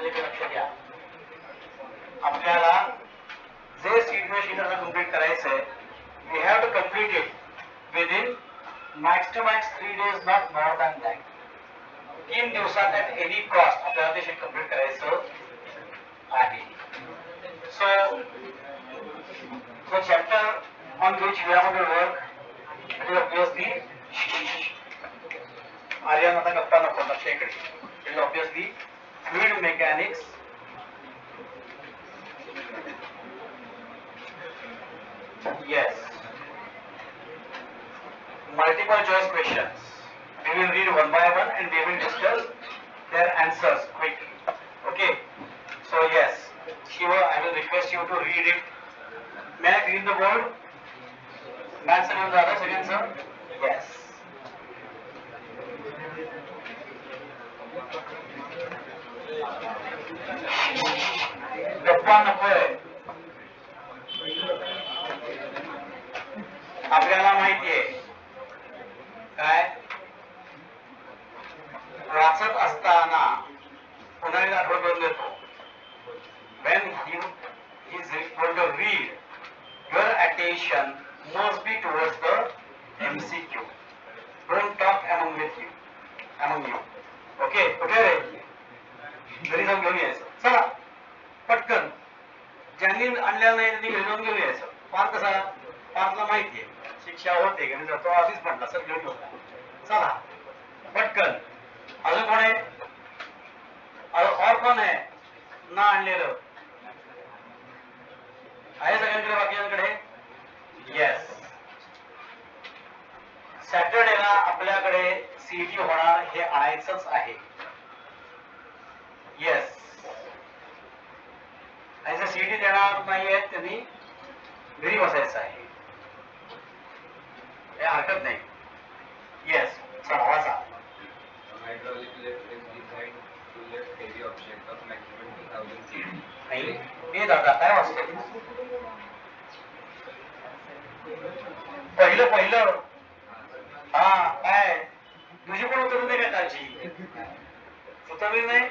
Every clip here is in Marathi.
देखील लक्ष द्या. आपल्याला जे सीट कंप्लीट करायचं आहे, we have to complete it within max to max 3 days, not more than that. 3 दिवसात at any cost आपल्याला ते शीट कंप्लीट करायचं आहे. So the chapter on which we are going to work, it is obviously Aryan आता गप्पा नको, लक्ष इकडे. It is obviously fluid mechanics. Yes. Multiple choice questions. We will read one by one and we will discuss their answers quickly. Okay. So yes, Shiva, I will request you to read it. May I clean the board? Maths and the others again, sir? Yes. गप्पा नकोय. आपल्याला माहितीये काय, वाचत असताना पुन्हा एकदा आठवण करून देतो. when you is equal to read, your attention must be towards the MCQ. Don't talk among you. Okay, रे घरी जाऊन घेऊन यायचं. चला पटकन, ज्यांनी आणलेलं नाही त्यांनी घरी जाऊन घेऊन यायचं. पार्थ कसा, पार्थला माहितीये शिक्षा होते घरी जातो, आधीच म्हणला सर घेऊन येऊ. चला पटकन. अजून कोण आहे, और कोण आहे ना आणलेलं आहे सगळ्यांकडे, बाकीच्यांकडे? येस. सॅटर्डेला आपल्याकडे सीईटी होणार, हे आणायचंच आहे. येस. आणि जर सीईटी देणार नाहीये त्यांनी घरी बसायचं आहे, हे हरकत नाही. येस, चला वाचा. नाही दादा काय वाचतो पहिलं हा काय तुझी पण उत्तर दे काय काळजी सुचवली नाही.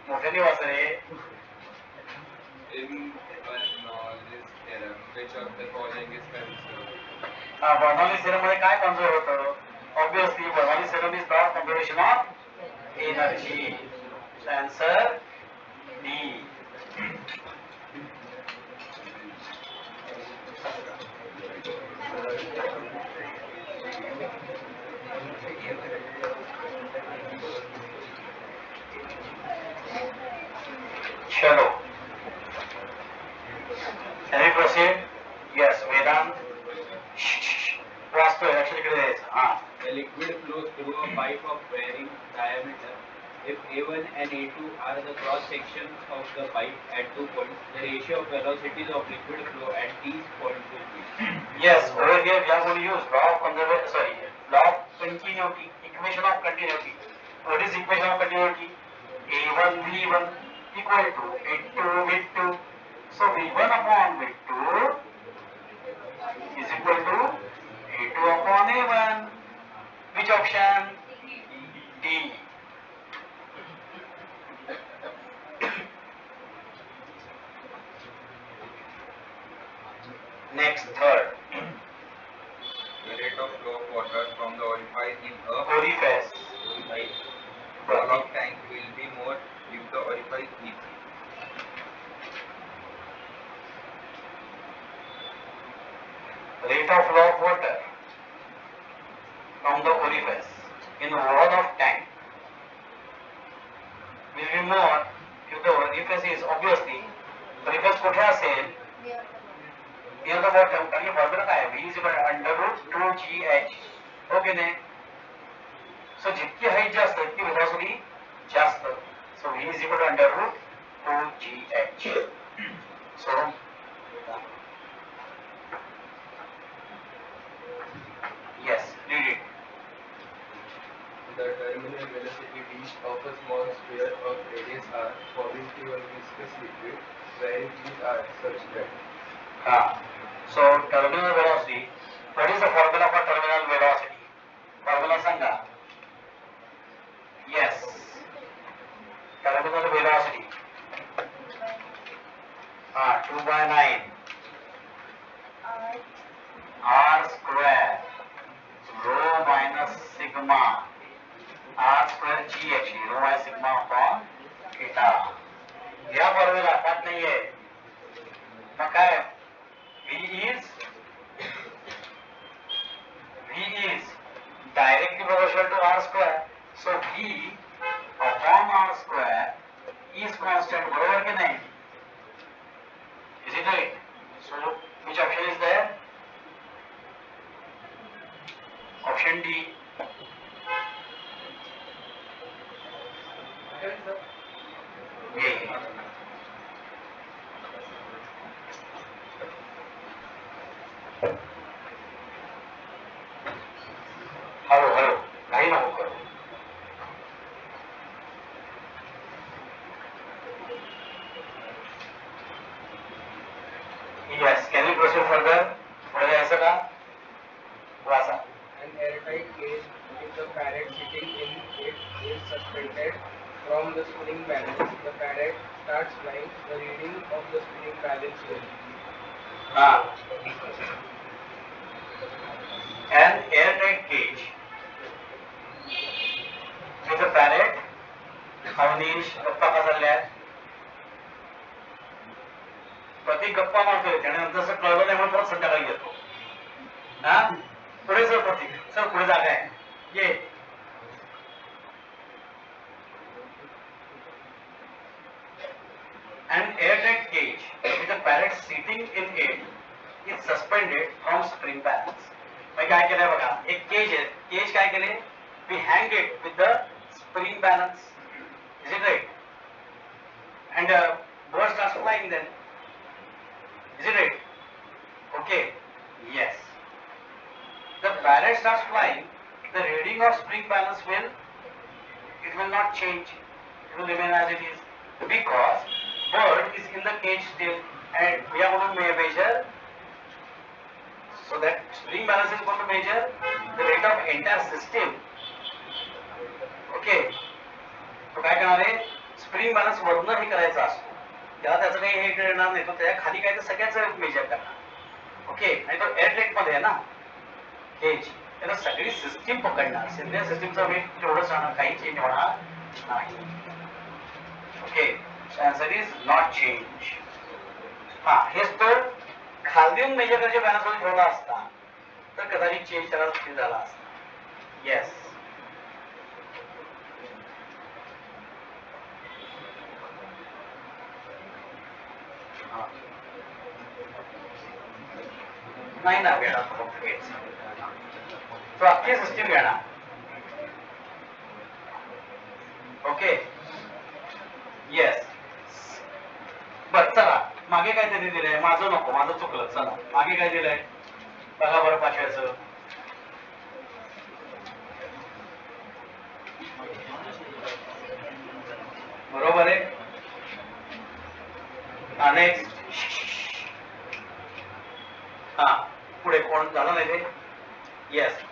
मोठ्याने वाच रे. बर्नौलीज थेरम मध्ये काय कन्झर्व होतं? Obviously Bernoulli's theorem is the conservation of energy. Answer D. चलो, can we proceed? Yes, Vedant. वाचतोय, लक्ष इकडे द्यायचं. हां. The liquid flows through a pipe of varying diameter. If A1 and A2 are the cross sections of the pipe at 2 points, the ratio of velocities of liquid flow at these points will be. Yes, over here we are going to use law of conservation, law of continuity, equation of continuity. What is equation of continuity? A1 V1 equal to A2 V2. So V1 upon V2 is equal to A2 upon A1. Which option? D. Next, third. The rate of flow of water from the orifice in a Orifice. wall of tank will be more if the orifice is rate of flow of water from the orifice in the wall of tank will be more if the orifice is obviously orifice कुठे असेल near the bottom. कारण फॉर्म्युला काय आहे? V is equal to under root 2gh. Okay नाही? सो जितकी हाईट जास्त तितकी वेलोसिटी जास्त. So V is equal to under root 2gh. So yes, read it. The terminal velocity d of a small sphere of radius r falling through a viscous liquid wherein these are such that. So terminal velocity. What is the formula for terminal velocity? Formula सांगा. GH rho by sigma upon theta. या फॉर्म्युला पाठ नाहीये. मग काय V is directly proportional to R square. So V upon R square is constant. बरोबर की नाही? Is it right? So which option is there? Option D. ये हॅलो हॅलो काही नको करू. Yes, can you proceed further? पुढे जायचं का? वाचा. An airtight cage with the parrot sitting in it is suspended from the spinning balance. The parrot starts flying. The reading of the spinning balance will. हा. An airtight cage with a parrot. Avneesh गप्पा का चालल्यात? प्रतीक गप्पा मारतोय त्याने नंतर असं कळलं नाही म्हणून परत संध्याकाळी येतो. हा पुढे सर प्रतीक सर पुढे जागा आहे ये. An airtight cage with a parrot sitting in it is suspended from spring balance. मग काय केलंय बघा एक केज आहे. केज काय केले? We hang it with the spring balance. Is it right? And bird starts flying then. Is it right? Okay. Yes. The parrot starts flying. The reading of spring balance will not change. It will remain as it is because bird is in the cage still, and we are going to measure. So that spring balance is going to measure the rate of entire system. Okay. तो काय करणार आहे? स्प्रिंग बॅलन्स वरनं हे करायचा असतो. त्याला त्याचं काही हे करणार नाही. तो त्याच्या खाली काय तर सगळ्याच मेजर करणार. ओके. आणि तो एअरलेट मध्ये आहे ना केज. त्याला सगळी सिस्टीम पकडणार. सिंगल सिस्टीमचा वेट तेवढंच राहणार. काही चेंज होणार नाही. Okay. Answer is not change. हा हेच तो खाली मेजर करायचे बॅलन्स मध्ये ठेवला असता तर कदाचित चेंज त्याला झाला असता. येस. नाही ना घेणार तो अख्खी सिस्टीम घेणार. ओके. येस. बर चला मागे काहीतरी दिलंय. माझं नको माझं चुकलं. चला मागे काय दिलंय बघा बरं पाचव्याचं. बरोबर आहे. नेक्स्ट. हा पुढे कोण झालं नाही ते. Yes.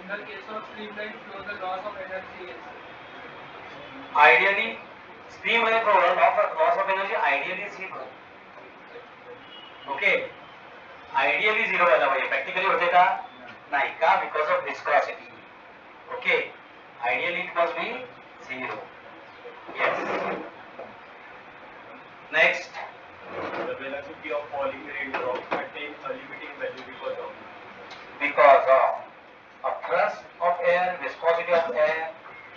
In the case of streamlined flow, the loss of energy is. Ideally, streamlined flow loss of energy ideally zero. Okay. Ideally zero व्हायला पाहिजे. प्रॅक्टिकली होते का? नाही का? Because of viscosity. Okay. Ideally it must be zero. Yes. Next. The velocity of falling raindrops attains a limiting value Because of a thrust of air, viscosity of air,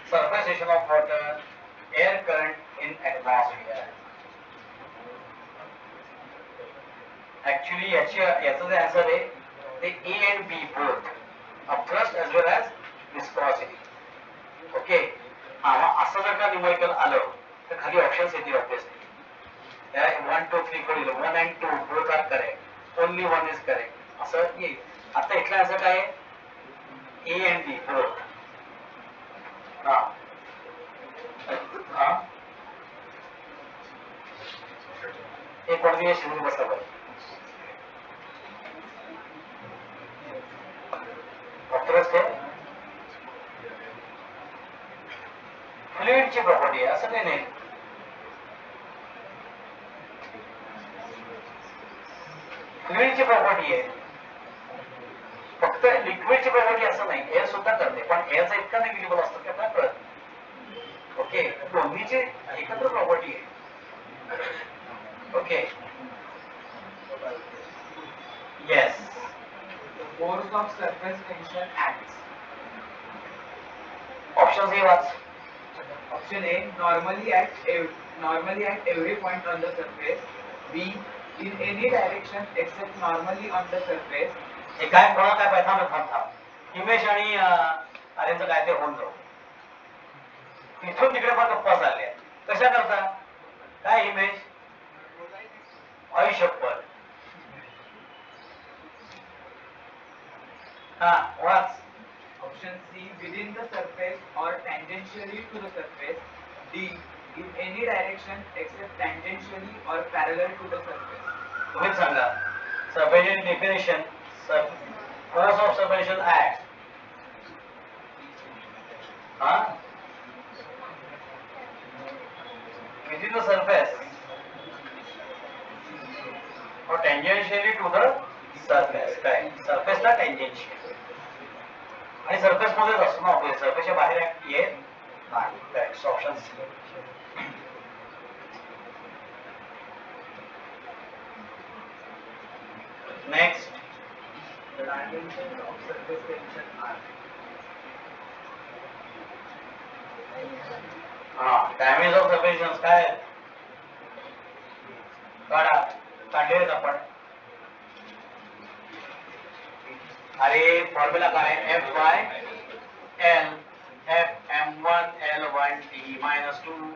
surface tension of water, air current in atmosphere. Actually, याचं जे आन्सर आहे ते A and B both, a thrust as well as viscosity. Okay. हा असं जर का न्यूमेरिकल आलं तर खाली ऑप्शन्स येतील obviously. 1, 2, 3, 4 1 and 2 both are correct. Only one is correct. असं येईल. आता इथलं असं काय A and B both. हा हा एक कोणती शिवून बसलं पाहिजे. ऑप्शन्स काय फ्लुइडची प्रॉपर्टी आहे असं काही नाही. फ्लुइडची प्रॉपर्टी आहे फक्त लिक्विडची प्रॉपर्टी असं नाही. एअर सुद्धा करते पण एअरचा इतका निगेटिव्ह असतो की आपल्याला कळत. सरफेसची एकत्र प्रॉपर्टी आहे. Okay, yes. The force of surface tension acts. Option A watch. Option A, normally at every point on the surface. B, in any direction except normally on the surface. हे काय कोणा काय पाहिजे थांब. हिमेश आणि आर्यनचं काय ते होऊन जाऊ. इथून तिकडे पण गप्पा चालल्या कशा करता काय हिमेश? आयुष्यभर. हा वाच. Option C, within the surface or tangentially to the surface. D, in any direction except tangentially or parallel to the surface. तुम्हीच सांगा. Surface definition. Force of separation acts. Within the surface or tangentially to the surface. काय surface ला tangential आणि surface मध्येच असतो ना ऑब्वियस. surface च्या बाहेर येत नाही. Correct option C. Next. The dimensions of surface tension are. Dimension of surface काय आहेत? काढले आहेत आपण. अरे फॉर्म्युला काय? एफ बाय एल एफ m1 l1 t minus 2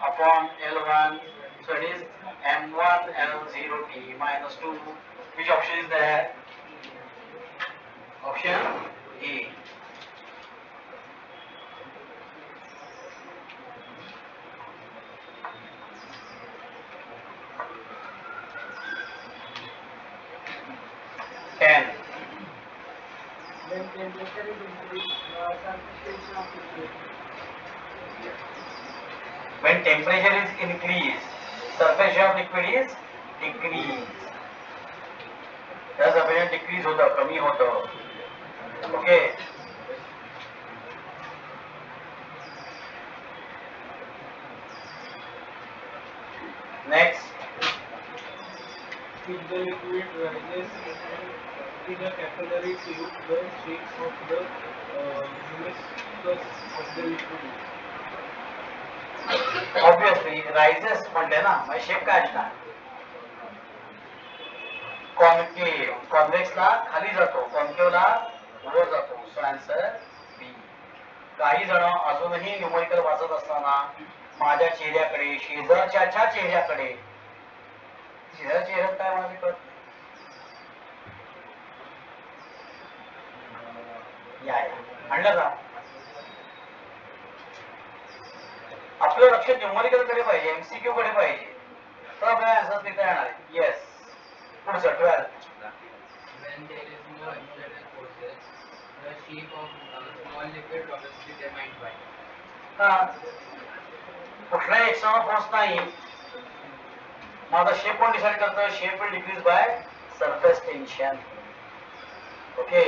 upon l1, so it is m1 l0 t minus 2. Which option is there? Option A. When temperature is increased, surface tension of liquid. When temperature is increased, surface of liquid is decreased. त्या surface decrease होतं, कमी होतं. Okay. Next. If the liquid rises in a capillary tube, the shape of the meniscus of the liquid. Obviously rises म्हटले ना, मग शेप काय असणार? कॉन्केव. कॉन्व्हेक्सला खाली जातो, कॉन्केवला वर जातो. सो आन्सर बी. काही जण अजूनही न्यूमरिकल वाचत असताना माझ्या चेहऱ्याकडे, शेजारच्या चेहऱ्याकडे, शेजारच्या चेहऱ्यात काय म्हणाले कळत या आणलं का? आपलं लक्ष न्यूमरिकल कडे पाहिजे, एमसीक्यू कडे पाहिजे, तर आपल्याला आन्सर देता येणार आहे. येस. पुढचं 12. When there is no external forces, the shape of small liquid droplets determined by. कुठलाही एक्सटर्नल फोर्स नाही. माझा शेप कोण डिसाइड करतो? Shape will decrease by surface tension. Okay.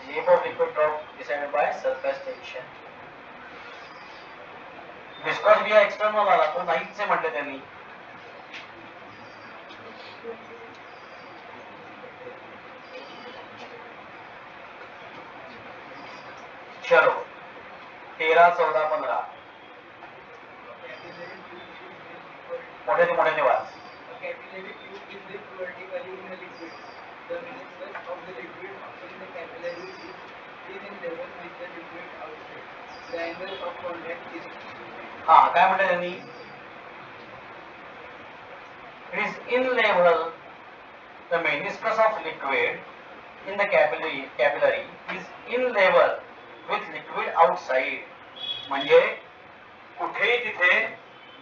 Shape of liquid drop decided by surface tension. Viscous be external आला, तो नाहीच म्हटलं त्यांनी. चलो 13, 14, 15 मोठे वाच. A capillary tube is dipped vertically in a liquid. The meniscus of the liquid in the capillary is in level with the liquid outside. The angle of contact is. काय म्हणते त्यांनी? It is in level. The meniscus of liquid in the capillary is in level with liquid outside. म्हणजे कुठेही तिथे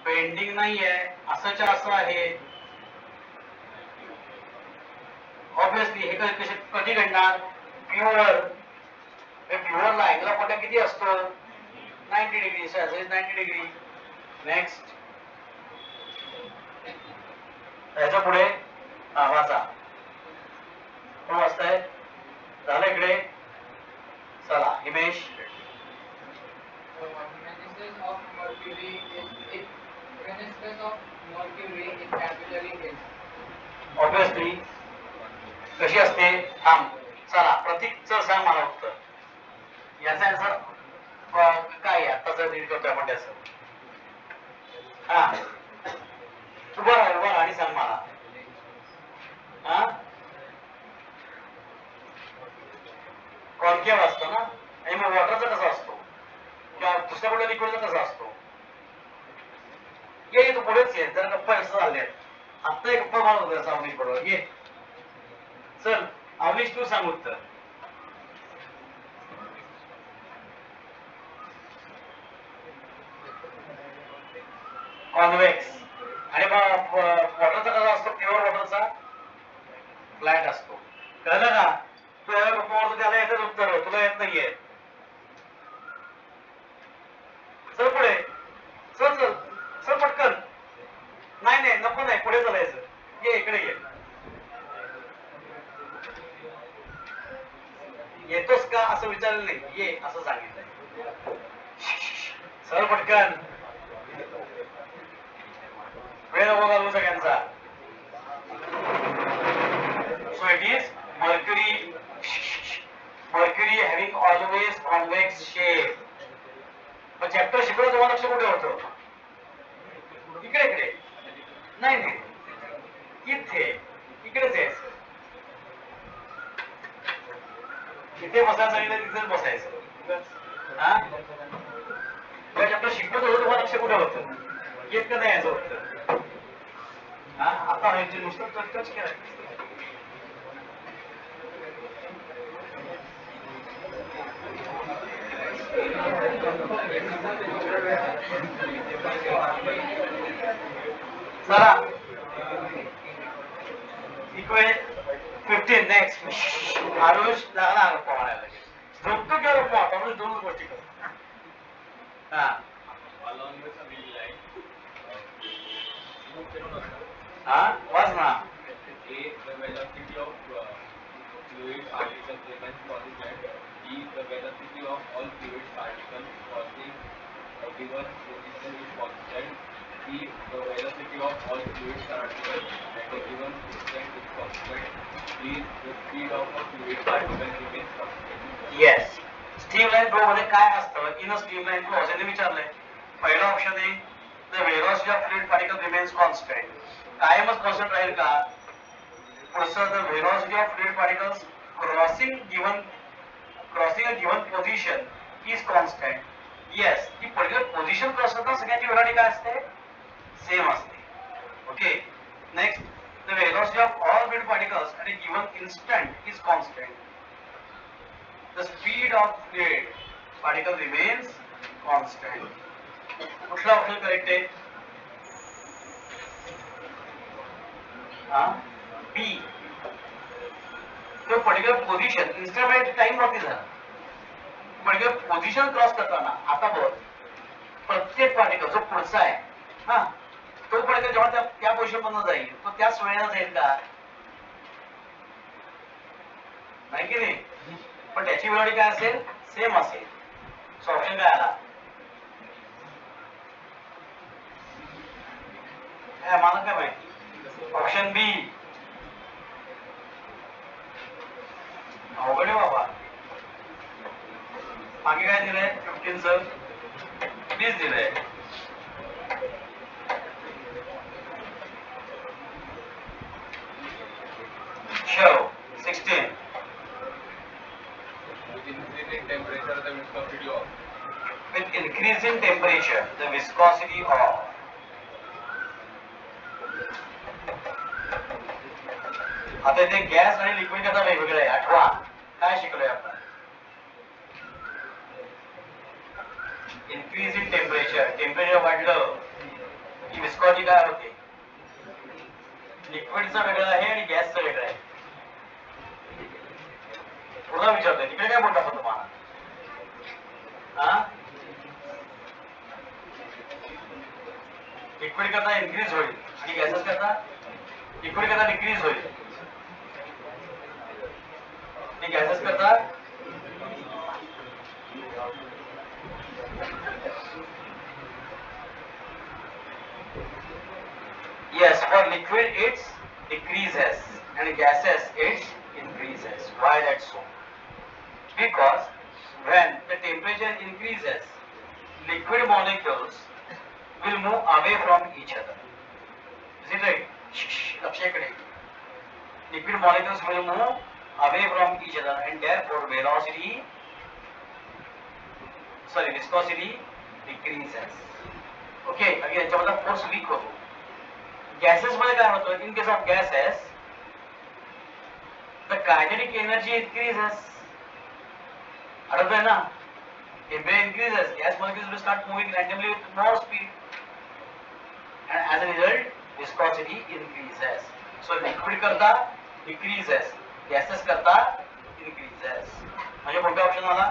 बेंडिंग नाहीये, असंच्या असं आहे. ऑब्वियसली हे कधी घडणार? प्युअर. प्युअरला अँगल ऑफ अटॅक किती असतो? 90 डिग्री. 90 डिग्री. नेक्स्ट. याच्या पुढे वाचा. कोण वाचताय? झालं इकडे. चला Himesh. When there space of mercury in capillary is. Obviously कशी असते? थांब, चला प्रतीकचं सांग मला उत्तर. याचा आन्सर काय आहे? आता जर रीड करतोय आपण त्याचं. हा, उभा राहा आणि सांग मला. हा, कॉन्केव्ह असतो ना. आणि मग वॉटरचा कसा असतो किंवा दुसऱ्या कुठल्या लिक्विडचा कसा असतो? ये तू पुढेच ये, जरा गप्पा असं झाले. आत्ता एक गप्पा मारत होता अवनीश बरोबर. ये चल अवनीश, तू सांग उत्तर. कॉन्व्हेक्स. आणि मग वॉटरचा कसा असतो? प्युअर वॉटरचा फ्लॅट असतो. कळलं का? तुला गप्पा त्याला येतच उत्तर, तुला येत नाहीये. चल पुढे, चल चल चल पटकन. नाही नाही नको, नाही पुढे चालायचं. ये इकडे ये. येतोस का असं विचारलं नाही, ये असं सांगितलंय. चल पटकन, वेळ नको घालू सगळ्यांचा. So it is mercury having always convex shape. पण चॅप्टर शिकवलं तेव्हा लक्ष कुठे होतं? इकडे इकडे नाही नाही, इथे इकडेच यायचं. इथे बसायला सांगितलं तिथेच बसायचं. हा, चॅप्टर शिकवत होतं तेव्हा लक्ष कुठे होतं? येत का नाही यायचं होतं? हा, आता नुसतं टच केलं. चला इक्वे 15 नेक्स्ट. आरुष लागला गप्पा मारायला लगेच. झोपतो किंवा गप्पा मारतो? म्हणजे दोन गोष्टी करतो. हा हा, वाच ना. The velocity of fluid particles remains constant. B, the velocity of all fluid particles crossing a given position is constant. C, the velocity of all fluid particles at a given distance is constant. D, the speed of a fluid particle remains constant. Yes. Streamline flow मध्ये काय असतं? इन अ स्ट्रीमलाईन फ्लो असे विचारलंय. पहिला ऑप्शन आहे the velocity of fluid particle remains constant. कायमच कॉन्स्टंट राहील का? पुढचं the velocity of fluid particles crossing a given position is constant. Yes, ती पर्टिक्युलर पोझिशन क्रॉस करताना सगळ्यांची व्हेलॉसिटी काय असते? सेम असते. Okay, next the velocity of all fluid particles at a given instant is constant. The speed of fluid particle remains constant. कुठला ऑप्शन करेक्ट आहे? बी. तो पर्टिक्युलर पोझिशन इन्स्टंट टाइम वरती झाला. पर्टिक्युलर पोझिशन क्रॉस करताना आता बघ, प्रत्येक पार्टिकल जो पुढचा आहे हा, तो पार्टिकल जेव्हा त्या पोझिशन मधून जाईल तो त्याच वेळेला जाईल का? नाही की नाही? पण त्याची वेळ काय असेल? सेम असेल. सो ऑप्शन काय आला? मला काय माहिती? ऑप्शन बी. अवघड आहे बाबा. मागे काय दिलंय? 15 सर 20 दिलंय. show 16. With increasing temperature, the viscosity of आता इथे गॅस आणि लिक्विड कसा वेगवेगळा आहे आठवा. काय शिकलोय आपण? इन्क्रीज इन टेम्परेचर वाढलं की विस्कॉसिटी काय होते? लिक्विडचं वेगळं आहे आणि गॅसचं वेगळं आहे. पुन्हा विचारतोय तिकडे काय बोलता पण तुम्हाला? लिक्विड करता इन्क्रीज होईल आणि गॅसेस करता लिक्विड करता डिक्रीज होईल आणि गॅसेस करता Yes, for liquid it decreases and gases it increases. Why that so? Because when the temperature increases, liquid molecules will move away from each other. Is it right? Shh. Liquid molecules will move away from each other and therefore viscosity decreases. Okay, again याच्यामध्ये फोर्स वीक होतो. गॅसेस मध्ये काय होतं? In case of gases the kinetic energy increases. अर्थात ना, temperature increases, gas molecules will start moving randomly with more speed, and as a result, viscosity increases. So liquid करता decreases, gases करता increases. म्हणजे कोणता ऑप्शन आला?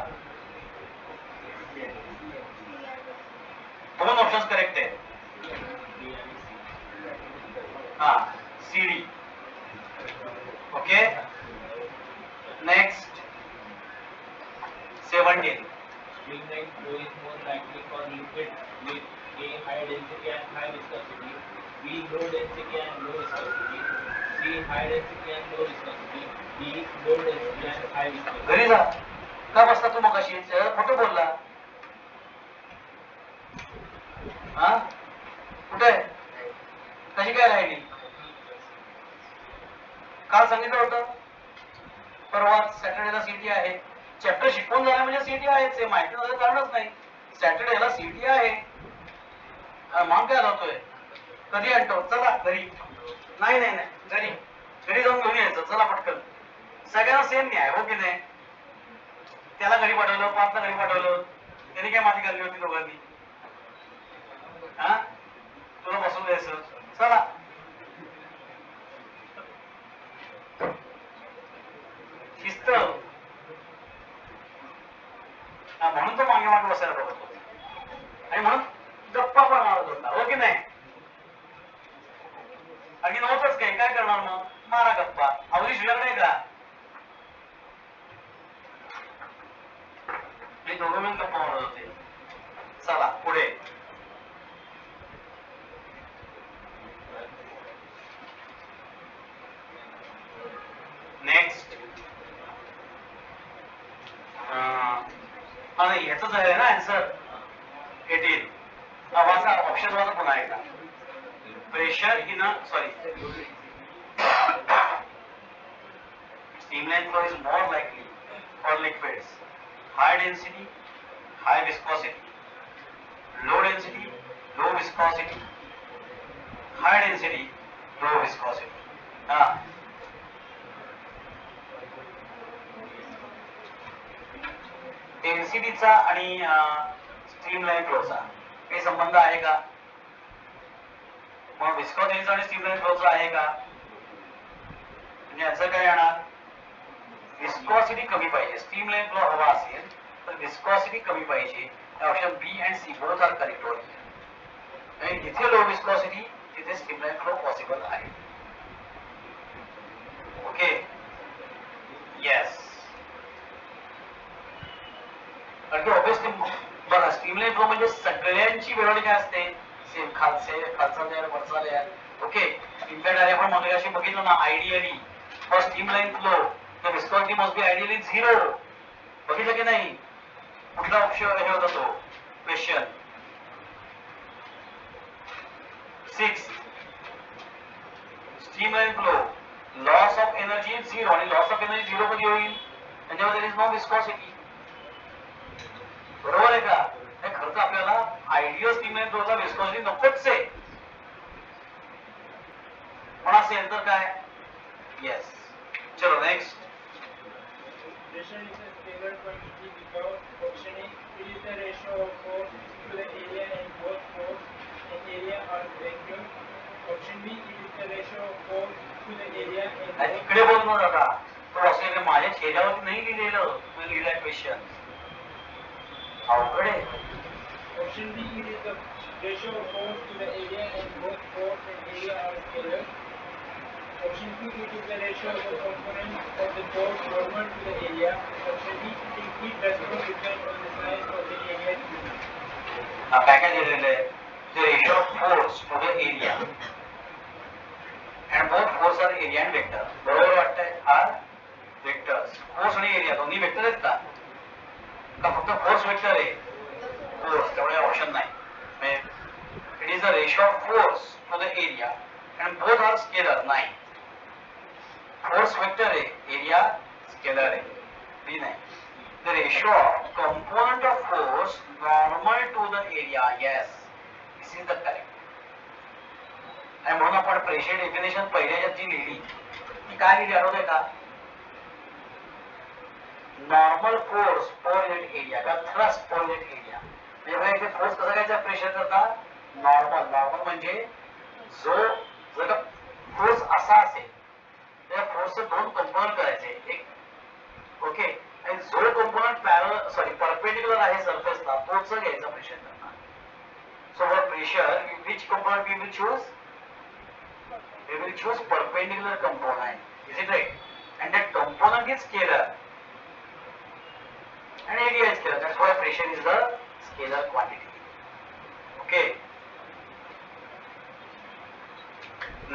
दोन ऑप्शंस करेक्ट आहे. हाँ, CD. Okay. Next. 17. Streamline flow is more likely for liquid with A, high density and high viscosity, B, low density and low viscosity, C, high density and low viscosity, D, low density and high viscosity. घरी जा. का बसला तू मगाशी? खोटं बोलला. हा? कुठे? कशी काय राहिली? काल सांगितलं होतं. परवा सॅटर्डेला सीटी आहे. चॅप्टर शिकवून झाला म्हणजे सीटी आहेच. हे माहिती नव्हतं कारणच नाही. सॅटर्डेला सीटी आहे. मान काय लावतोय? कधी आणतो? चला घरी. नाही नाही नाही, घरी घरी जाऊन घेऊन यायचं. चला पटकन. सगळ्यांना सेम न्याय, हो की नाही? त्याला घरी पाठवलं, पाचला घरी पाठवलं. त्यांनी काय माती काढली होती दोघांनी? हा, तुला बसून द्यायचं. चला. शिस्त. म्हणून तो मागे मागे बसायला बघत होता आणि म्हणून गप्पा पण मारत होता, हो की नाही? आणि नव्हतंच काय करणार मग? मारा गप्पा. अवधी शिल्लक नाही का? हे दोघं मिळून गप्पा मारत होते. चला पुढे. नेक्स्ट. नाही ह्याच आहे ना आन्सर 18. वाचा ऑप्शन वाचा पुन्हा एकदा. Pressure in streamline flow is more likely for liquids high density, high viscosity, low density, low viscosity, high density, low viscosity. डेन्सिटीचा आणि स्ट्रीमलाईन फ्लोचा काही संबंध आहे का? मग विस्कॉसिटीचा आणि स्ट्रीमलाईन फ्लोचा आहे का? म्हणजे याचं काय येणार? विस्कॉसिटी कमी पाहिजे. स्ट्रीमलाईन फ्लो हवा असेल तर विस्कॉसिटी कमी पाहिजे. Option B and C both are correct होईल. आणि जिथे लो विस्कॉसिटी तिथे स्ट्रीमलाईन फ्लो पॉसिबल आहे. Okay, yes. कारण ऑब्विसली बघा, स्ट्रीमलाईन फ्लो म्हणजे सगळ्यांची वेळोवेळी काय असते? सेम खालचा लेअर वरचा लेअर. ओके, इम्पॅक्ट आले आपण मग अशी बघितलं ना, ideally for streamline flow the viscosity must be ideally 0. बघितलं की नाही? कुठला ऑप्शन हे होता तो question? 6. Streamline flow loss of energy is 0 आणि लॉस ऑफ एनर्जी 0 कधी होईल? म्हणजे देयर इज नो विस्कॉसिटी. बरोबर आहे का? खरं तर आपल्याला आयडियल स्ट्रीमलाईन फ्लोचा विस्कॉसिटी नकोच आहे. पण असेल तर काय? येस. चलो next. Pressure is a scalar quantity because option A, it is the ratio of force to the area and both force and area are vacuum. Option B, it is the ratio of force to the area and both. इकडे बोल ना दादा. तो असेल माझ्या चेहऱ्यावरती नाही लिहिलेलं, मी लिहिलाय क्वेश्चन. अवघड आहे. Option B, it is the ratio of force to the area and both force and area are scalar. Option C, it is the ratio of the component of the force normal to the area. Option D, it does not depend on the size of the area given. काय काय लिहिलेलं आहे? The ratio of force to the area. and both force are area and vector. बरोबर वाटतंय? are vectors. force आणि area दोन्ही वेक्टर आहेत का? का फक्त force वेक्टर आहे? force त्यामुळे ऑप्शन नाही. It is the ratio of force to the area and both are scalar. नाही. force वेक्टर आहे, area scalar आहे. ती नाही. The ratio of component of force normal to the area. Yes, this is the correct. आणि म्हणून आपण प्रेशर डेफिनेशन पहिल्या जी लिहिली ती काय लिहिली आठवतंय का? Normal force per unit area किंवा थ्रस्ट पर युनिट एरिया. म्हणजे इथे फोर्स कसा घ्यायचा प्रेशर करता? नॉर्मल. नॉर्मल म्हणजे जो जर का फोर्स असा असेल त्या फोर्सचे दोन कंपोनंट करायचे. एक ओके, आणि जो कंपोनंट परपेंडिक्युलर आहे सरफेसला तोच घ्यायचा प्रेशर करणार. So for pressure which component we will choose? We will choose perpendicular component. Is it right? And that component is scalar. And area is scalar. That's why pressure is the scalar quantity. Okay.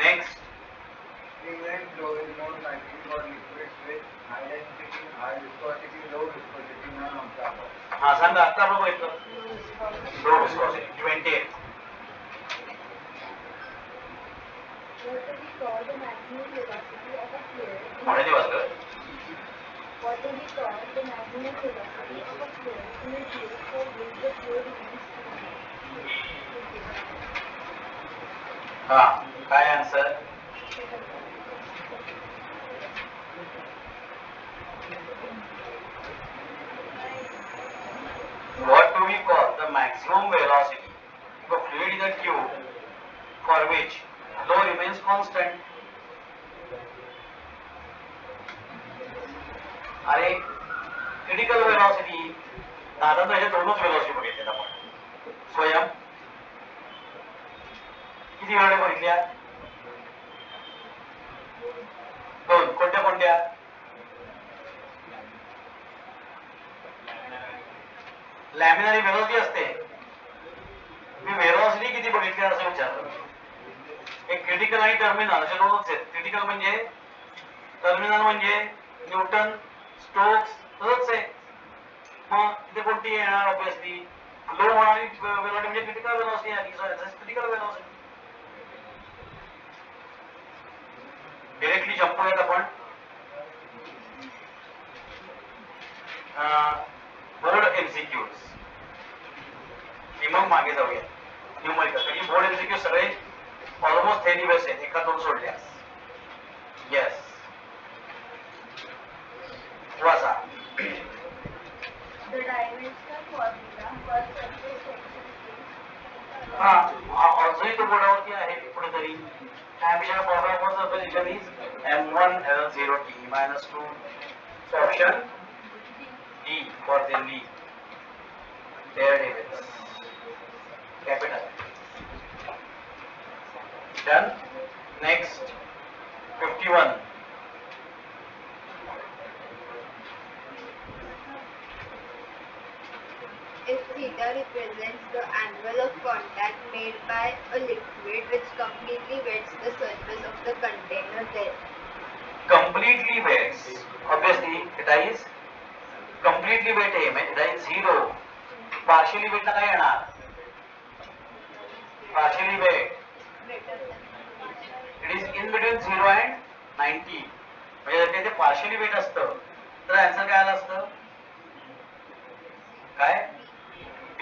Next. England flow is more likely for liquids with high density, high viscosity, low viscosity, none of the above. हाँ सांगा आता आपण बघितलं. Low viscosity 28. What do we call the maximum velocity of a fluid? Marathi वाचलं. What do we call the maximum velocity of a fluid in a tube for which the fluid remains fluid? हाँ काय answer? What do we call the maximum velocity of a fluid in a tube for which flow remains constant? अरे क्रिटिकल वेलॉसिटी दादा त्याच्या दोनच वेलॉसिटी बघितल्यात आपण. स्वयं किती वेळा बघितल्या? दोन. कोणत्या कोणत्या? लॅमिनारी वेलॉसिटी असते. मी वेलॉसिटी किती बघितली असं विचारलं. एक क्रिटिकल आणि टर्मिनल असे दोनच आहेत. क्रिटिकल म्हणजे टर्मिनल म्हणजे न्यूटन स्टोक्स तसंच आहे. मग तिथे कोणती येणार? ऑब्विसली लो होणारी वेलॉसिटी म्हणजे क्रिटिकल वेलॉसिटी आली. क्रिटिकल वेलॉसिटी डायरेक्टली जंप करूयात आपण. बोर्ड एमसीक्यूज मग मागे जाऊया. न्यूमरिकल म्हणजे बोर्ड एमसीक्यू सगळे ऑलमोस्ट थेरी बेस आहेत. एका दोन सोडल्यास. येस वाचा. The dimensional formula for surface tension is हा अजूनही तो बोर्डावरती आहे कुठेतरी. Ambition formula for surface tension is m1l0t -2. So option D for Delhi. There it is. Capital. Done. Next 51. If theta represents the angle of contact made by a liquid which completely wets the surface of the container, then Completely wets. Obviously, theta is completely wet आहे म्हणजे theta is 0. Partially wet ला काय येणार? Partially wet. It is in between 0 and 90. म्हणजे जर ते partially wet असतं तर आन्सर काय आलं असतं? काय? B.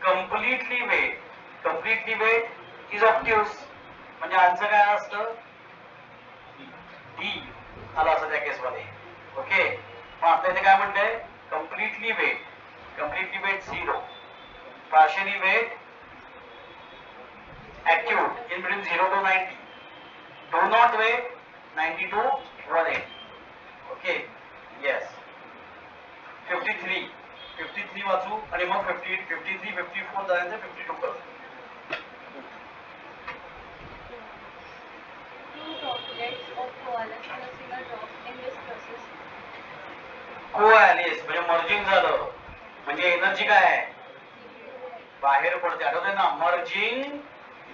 Completely wet. Completely wet is obtuse. म्हणजे आन्सर काय आलं असतं? D आला असं त्या केस मध्ये. ओके, मग आता इथे काय म्हणतंय? Completely wet. Completely wet 0. Partially wet acute in between 0 to 90. Do not wait 90 to 180. Okay, yes. 53 वाचू आणि मग 58, 53, 54 जायचं 52 करू. कोॲलिस म्हणजे मर्जिंग झालं म्हणजे एनर्जी काय आहे? बाहेर पडते. आठवतंय ना? मर्जिंग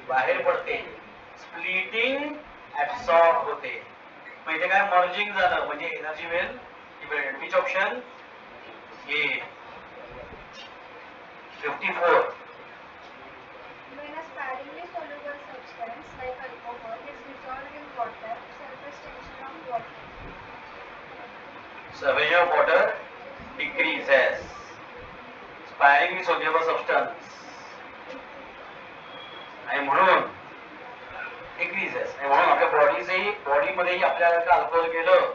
बाहेर पडते. स्प्लिटिंग ऍब्सॉर्ब होते. म्हणजे काय मर्जिंग झालं म्हणजे energy will liberated. Which option? A. 54. When a sparingly soluble substance like alcohol is dissolved in water, surface tension of water. Surface of water decreases. Sparingly soluble substance आणि म्हणून डिक्रीजेस. आणि म्हणून आपल्या बॉडीमध्येही आपल्याला अल्कोहोल गेलं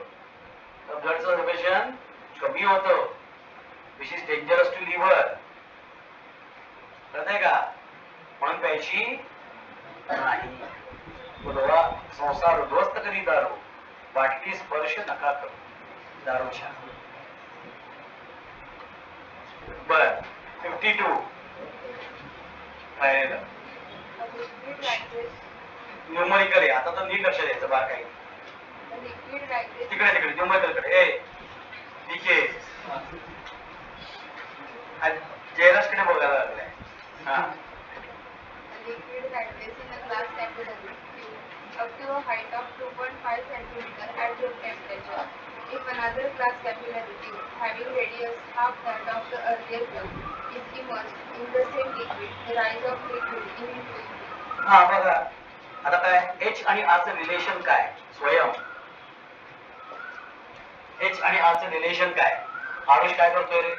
तर ब्लड सर्क्युलेशन कमी होतं, which is dangerous to liver. कळतंय का? म्हणून प्यायची नाही. बुधवा संसार उद्ध्वस्त करी दारू, वाटती स्पर्श नका करू दारूच्या. बर 52 राहिलेलं न्यूमरिकल आहे. आता तर नीट लक्ष द्यायचं बार काही तिकडे तिकडे न्यूमरिकल कडे. ए लिखे जेरस कडे बघायला लागलाय. हा liquid gases in a glass capillary tube up to a height of 2.5 cm at room temperature. If another glass capillary tube having radius half that of the earlier tube is immersed in the same liquid, the rise of liquid in equilibrium. हा बघा आता काय H आणि R चं रिलेशन काय? स्वयं H आणि R चं रिलेशन काय? आरुष काय करतोय रे?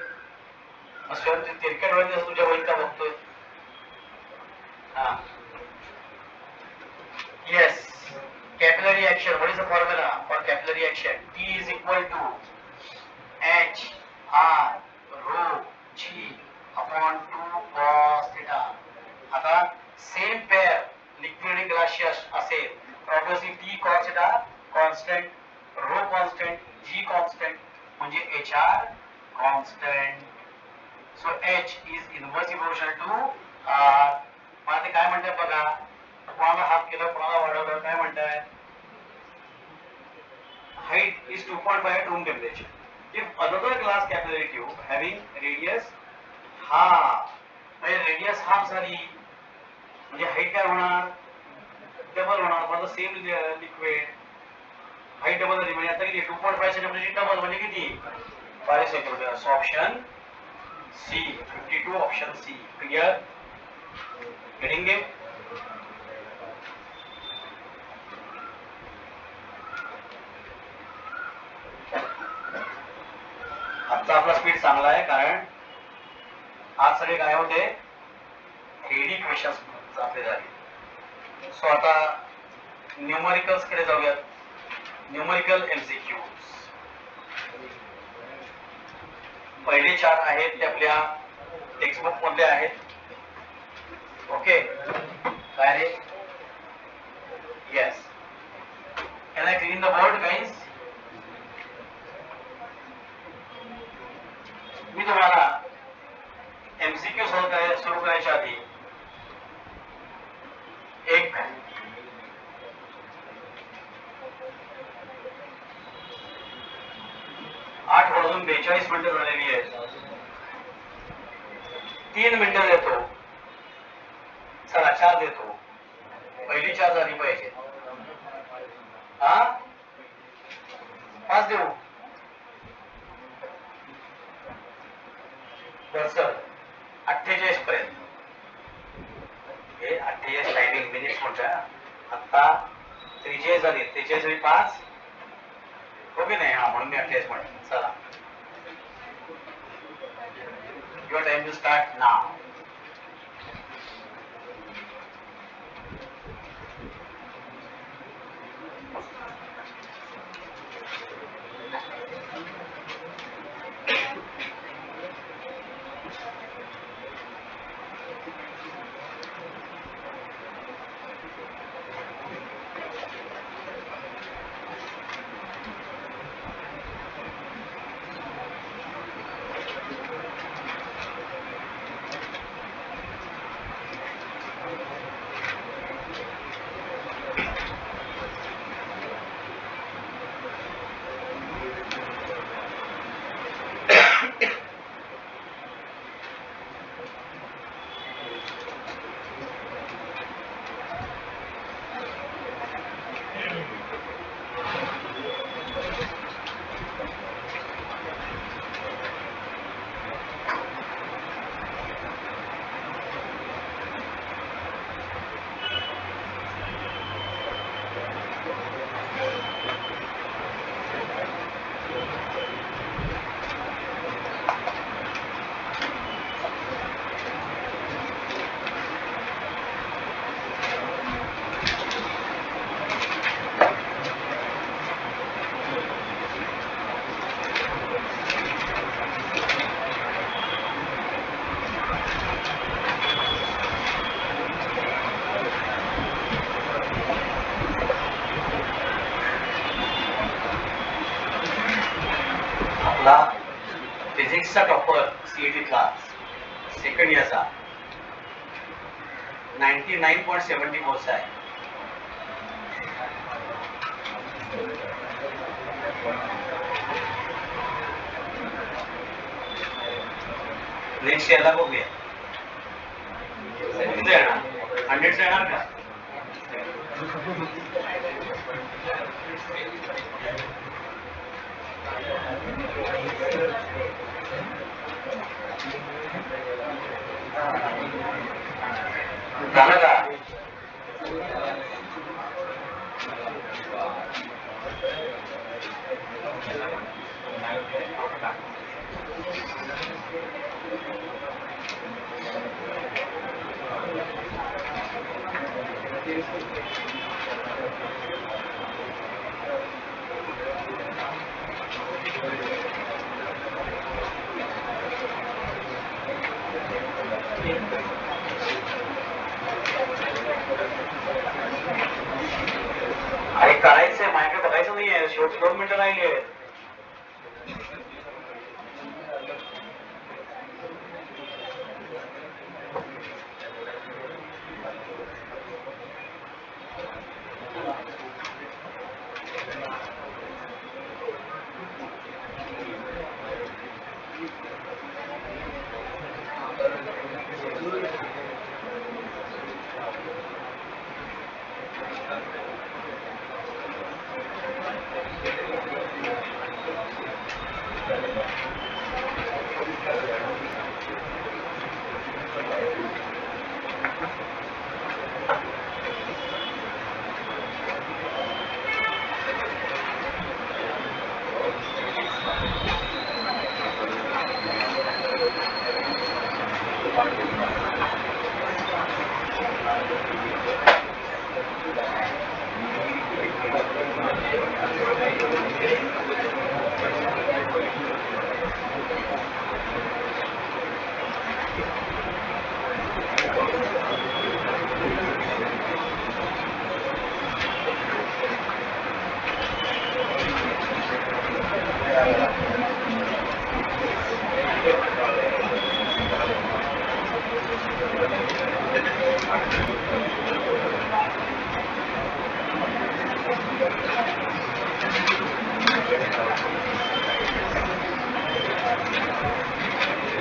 स्वयं तिरक्या डोळ्याने तुझ्या वहीत का बघतोय? Yes, capillary action. What is the formula for capillary action? T is equal to H R rho G upon 2 cos theta. आता same pair liquid and gaseous असेल, obviously T cos theta constant, rho constant, G constant म्हणजे HR constant. So H is inversely proportional to R. मला ते काय म्हणतात बघा, कोणाला हाफ केलं कोणाला वाढवलं काय म्हणताय? Height is 2.5 at room temperature. If another glass capillary tube having radius half, म्हणजे radius half झाली म्हणजे height काय होणार? डबल होणार. For the same liquid height double झाली म्हणजे आता किती 2.5 सेंटीमीटर डबल म्हणजे किती 5 centimetre. So option C 52 option C. Clear? करेंगे आजचा आपला स्पीड चांगला आहे कारण आज सगळे काय होते थेरी क्वेश्चन्स आपले झाले. सो आता न्यूमरिकल्स कडे जाऊयात. न्यूमरिकल एमसीक्यूज पहिले 4 आहेत ते आपल्या टेक्स्टबुक मधले आहेत. ओके काय रे? Yes. Can I clean the board guys? मी तुम्हाला एमसीक्यू सुरू करायच्या आधी एक 8:42 मिनिटं झालेली आहेत. 3 मिनिटं देतो. चला 4 देतो. पहिली 4 झाली पाहिजे. हा 5 देऊ. सर 48 पर्यंत हे 48 टायमिंग मिनिट्स म्हणता. आता 43 झाली. 43 आणि 5 हो की नाही? हा म्हणून मी 48 म्हणतो. चला your time to start now. फिजिक्सचा टॉपर सीईटीतला सेकंड इयरचा 99.74 आहे. नेक्स्ट इयरला बघूया किती येणार, 100 येणार का? झालं का? अरे करायचंय, माझ्याकडे बघायचं नाहीये, शेवटी 2 मिनिटं राहिली आहेत.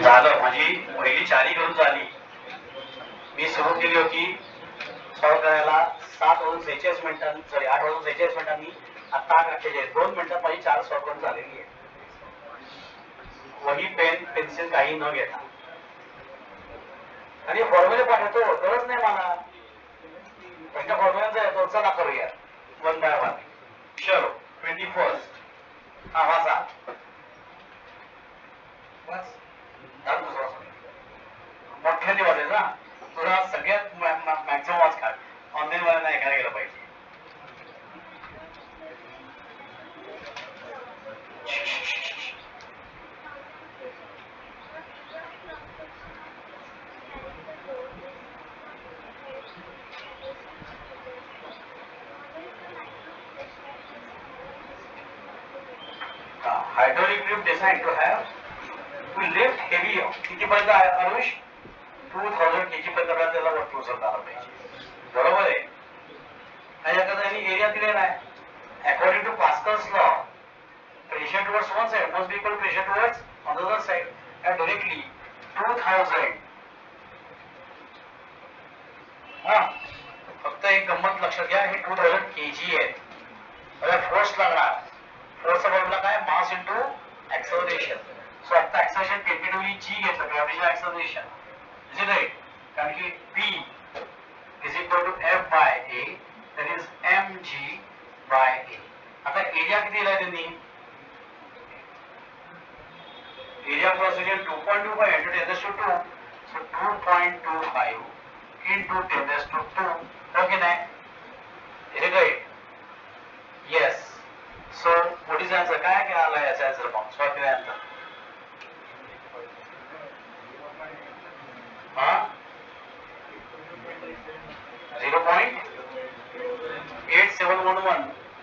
झालं, माझी पहिली 4 करून झाली. मी सुरू केली होती सॉल्व करायला 7 वाजून 46 मिनिटांनी, सॉरी 8 वाजून 46 मिनिटांनी. आता 2 मिनिटात माझी 4 सॉल्व करून झालेली आहे. वही पेन पेन्सिल काही न घेता. आणि फॉर्म्युले पाठवतो, गरज नाही मला. पहिल्या फॉर्म्युलाचा येतो, चला करूया 1 by 1. चलो 21st. हा वाचा. मोठ्याने वाटेल ना तुला, सगळ्यात मॅक्झिमम वाच काढ. ऑनलाईन वाला नाही ऐकायला गेलं पाहिजे. Hydraulic lift designed to lift heavy. किती पर्यंत आहे अनुष? 2000 kg पर्यंत त्याला वरती उचलता आलं पाहिजे. बरोबर आहे. आणि आता त्यांनी एरिया दिलेला आहे. According to Pascal's law, pressure towards one side must be equal to pressure towards another side. And directly 2000. हा, फक्त एक गंमत लक्षात घ्या, हे 2000 kg आहे. आता फोर्स लागणार. फोर्सचा फॉर्म्युला काय? Mass into acceleration. सो आता ऍक्सेलरेशन टेंटेटिव्हली जी घेतलं, gravitational acceleration. Is it right? कारण की p is equal to f by a, that is mg by a. आता एरिया किती दिलाय त्यांनी? Area cross section 2.25 into 10⁻². So 2.25 into 10⁻². हो की नाही? Is it right? Yes. So, what is the answer? काय काय आला याचा आन्सर मग? सॉल्व केला आन्सर. हा? 0.8711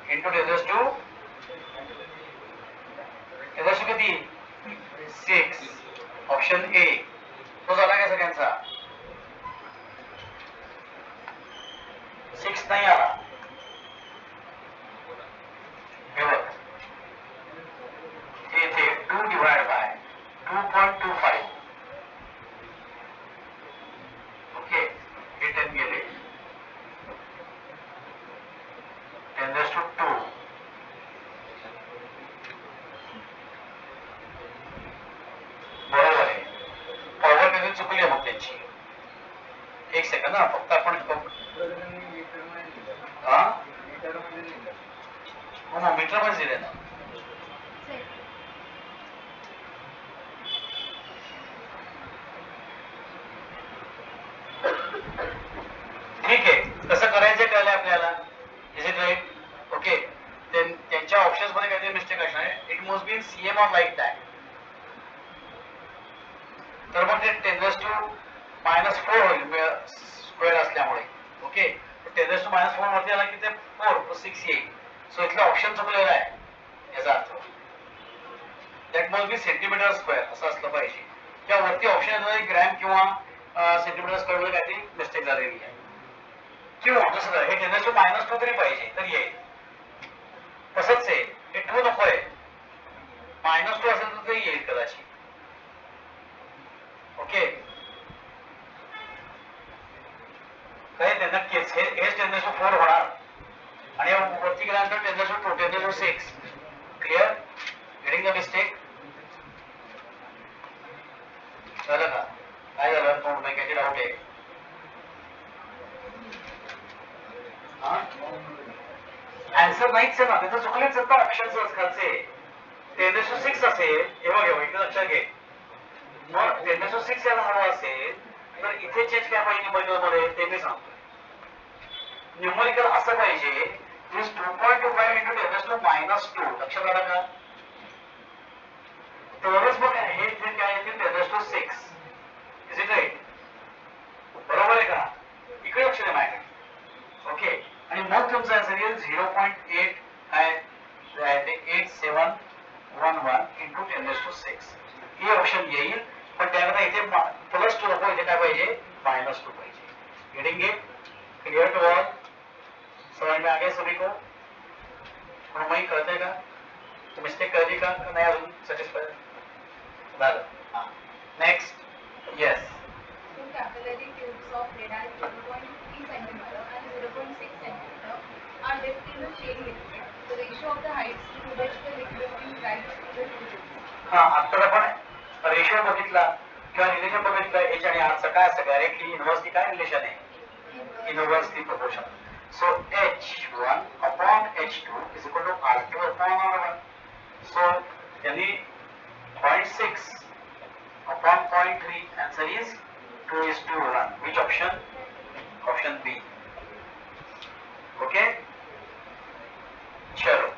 into 10⁻² किती? 6. ऑप्शन ए तो झाला काय सगळ्यांचा 6 नाही आला हे बघ इथे 2 डिवाइड बाय 2.25 ओके हे 10 गेले 10^2 बरोबर आहे पॉवर मध्ये चुकली आहे मग त्यांची एक सेकंद ना फक्त आपण हा हो मग मीटर मध्ये दिले ना ठीक आहे कसं करायचं कळलं आपल्याला इज इट राईट ओके त्यांच्या ऑप्शन्स मध्ये काहीतरी मिस्टेक असणार आहे it must be CM or like that तर मग ते 10^-4 होईल स्क्वेअर असल्यामुळे ओके 10^-4 वरती आला की ते 4 तो 6 येईल सो इथलं ऑप्शन चुकलेलं आहे याचा अर्थ that must be centimetre square असं असलं पाहिजे किंवा वरती ऑप्शन ग्रॅम किंवा सेंटीमीटर स्क्वेअर मध्ये काहीतरी मिस्टेक झालेली आहे किंवा दुसरं हे 10^-2 तरी पाहिजे तर येईल तसंच आहे हे 2 नको आहे -2 असेल तर ते येईल कदाचित ओके काय ते नक्कीच हेच 10^4 होणार आणि वरती गेल्यानंतर 10^2 10^6 क्लिअर गेटिंग द मिस्टेक झालं का काय झालं तोंड नाही काहीतरी डाऊट आहे आन्सर नाहीच आहे ना त्याचं चुकलेच आहेत ऑप्शन्स खालचे 10^6 असेल हे बघ इथे लक्षात घे मग 10^6 याला हवं असेल तर इथे चेंज काय पाहिजे न्यूमरिकल ते मी सांगतो न्यूमरिकल असं पाहिजे 2.25 into 10^-2 लक्षात आलं का तरच मग हे जे काय आहे 10^6 इज इट राईट बरोबर आहे का इकडे लक्ष द्या माझ्याकडे ओके आणि मग तुमचा आन्सर येईल 0.8 काय ते 8711 into 10^6 हे ऑप्शन येईल पण त्याकरता इथे +2 नको इथे काय पाहिजे -2 पाहिजे getting it clear to all समझ में आ गया सभी को वही करते का मिस्टेक कर दी का नहीं अजून सॅटिस्फाय झालं हां next yes Two capillary tubes of radius 0.3 cm and 0.6 cm are dipped in the same liquid. The ratio of the heights to which the liquid is right to the two tubes. हां आता आपण रेशो बघितला किंवा रिलेशन बघितलं एच आणि आरचं काय असतं डायरेक्टली इन्व्हर्सली काय रिलेशन आहे inversely proportion so H1 upon H2 is equal to R2 upon R1 so yani 0.6 upon 0.3 answer is 2:1 which option option B okay chalo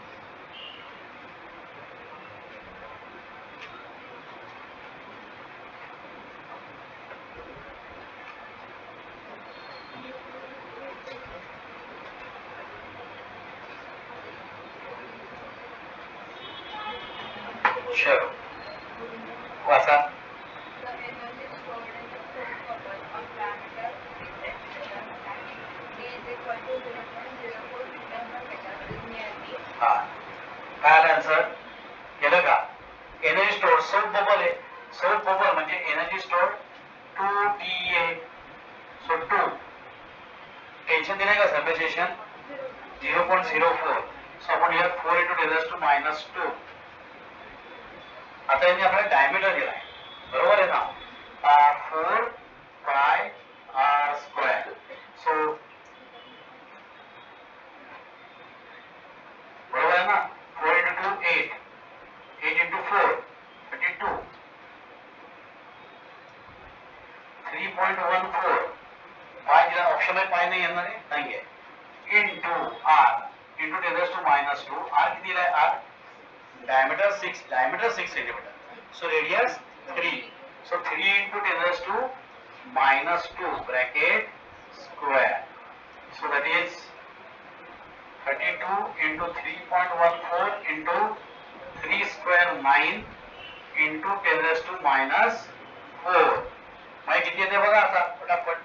चलो वाचा The energy stored in the soap bubble of diameter 6 cm and A is equal to 0.04 meter per meter is nearly हा काय आलं आन्सर केलं का एनर्जी स्टोअर सोप बबल आहे सोप बबल म्हणजे energy store 2TA so 2 tension दिलंय का सब्स्टिट्यूशन 0.04 सो आपण यात 4 into 10^-2 आता यांनी आपल्याला डायमीटर दिलाय बरोबर आहे ना 4 pi r square सो बरोबर आहे ना 4 into 2 8 into 4 32 3.14 पाय दिला ऑप्शन मध्ये पाय नाही येणार आहे नाहीये into r into 10^-2 r किती दिलाय r diameter 6 centimeter so radius 3 so 3 into 10^-2 bracket square so that is 32 into 3.14 into 3 square 9 into 10^-2 4. मग किती येते बघा आता पटापट.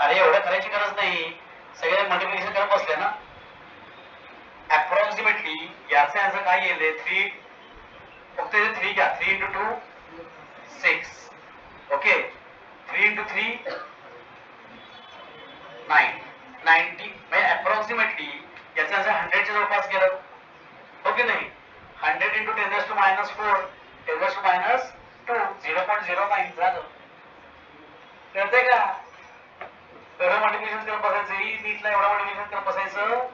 अरे एवढं करायची गरज नाही, सगळे मल्टिप्लिकेशन करत बसले ना. अप्रॉक्सिमेटली याचं याचं काय येईल 3, फक्त 3 घ्या. 3 into 2 6. Okay, 3 into 3 9. 90 म्हणजे अप्रॉक्सिमेटली याचं याचं 100 च्या जवळपास गेलं. हो की नाही. 100 into 10 raised to minus 4 10 raised to minus 2 0.09 झालं. कळतंय का. एवढं मल्टिप्लिकेशन करत बसायचं. जेई नीटला एवढं मल्टिप्लिकेशन करत बसायचं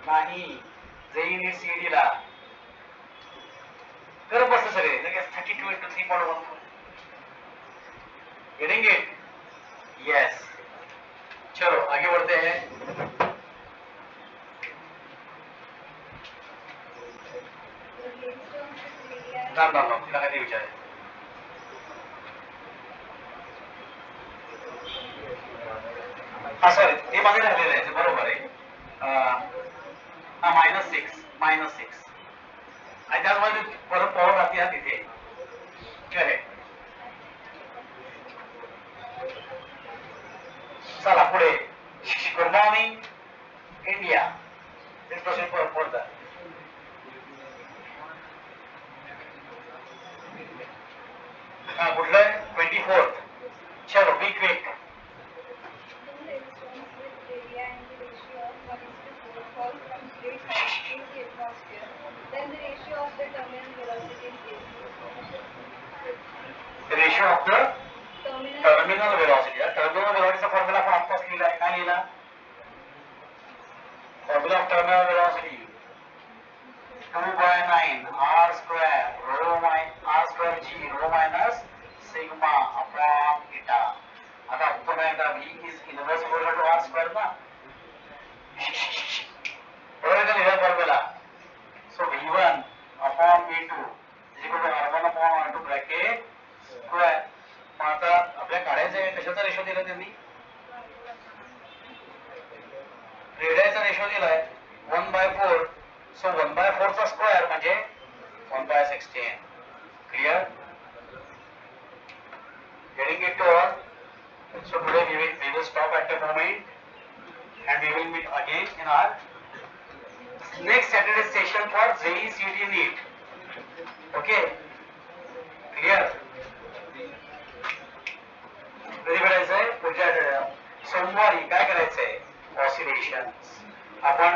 नाही. जेई नीट सीईटी ला करत बसतं सगळे लगेच 32 into 3.14. Getting it. यस, चलो आगे बढ़ते हैं. राम तिला काय विचार आहे. हा सॉरी, ते माझे राहिलेलं आहे, बरोबर आहे. हा -6 आणि त्यामध्ये परत पॉवर राहते हा तिथे. करेक्ट. चला पुढे. Good morning India. This question for the कुठलं 24th. चलो be quick. Then the ratio of the terminal velocity is The ratio of the terminal velocity. Terminal velocity चा फॉर्म्युला आपण आत्ताच लिहिला आहे. काय लिहिला. Formula of terminal velocity 2/9 r square g rho minus sigma upon theta. आता पुन्हा एकदा v is inverse equal to r square ना. बरोबर का लिहिला formula. So v1 upon v2 is equal to r1 upon r2 bracket square. मग आता आपल्या काढायचं आहे कशाचा रेशो दिला त्यांनी. रेडियसचा रेशो दिलाय 1/4. सो 1/4 चा स्क्वेअर म्हणजे 1/16. Clear. Getting it to all. So today we will stop at the moment and we will meet again in our next Saturday session for JEE CET NEET. Okay. Clear. कधी करायचंय पुढच्या आठवड्यात सोमवारी. काय करायचंय ऑसिलेशन. आपण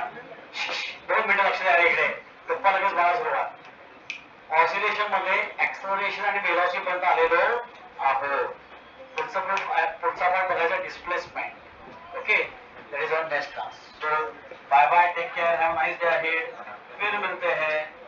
2 मिनिटं लक्ष द्या इकडे. गप्पा लगेच मला सुरुवात. ऑसिलेशन मध्ये ऍक्सलरेशन आणि वेलोसिटी पर्यंत आलेलो आहोत. पुढचा पार्ट बघायचा displacement. Okay, that is our next class. So bye bye, take care, have nice day ahead. फिर मिलते हैं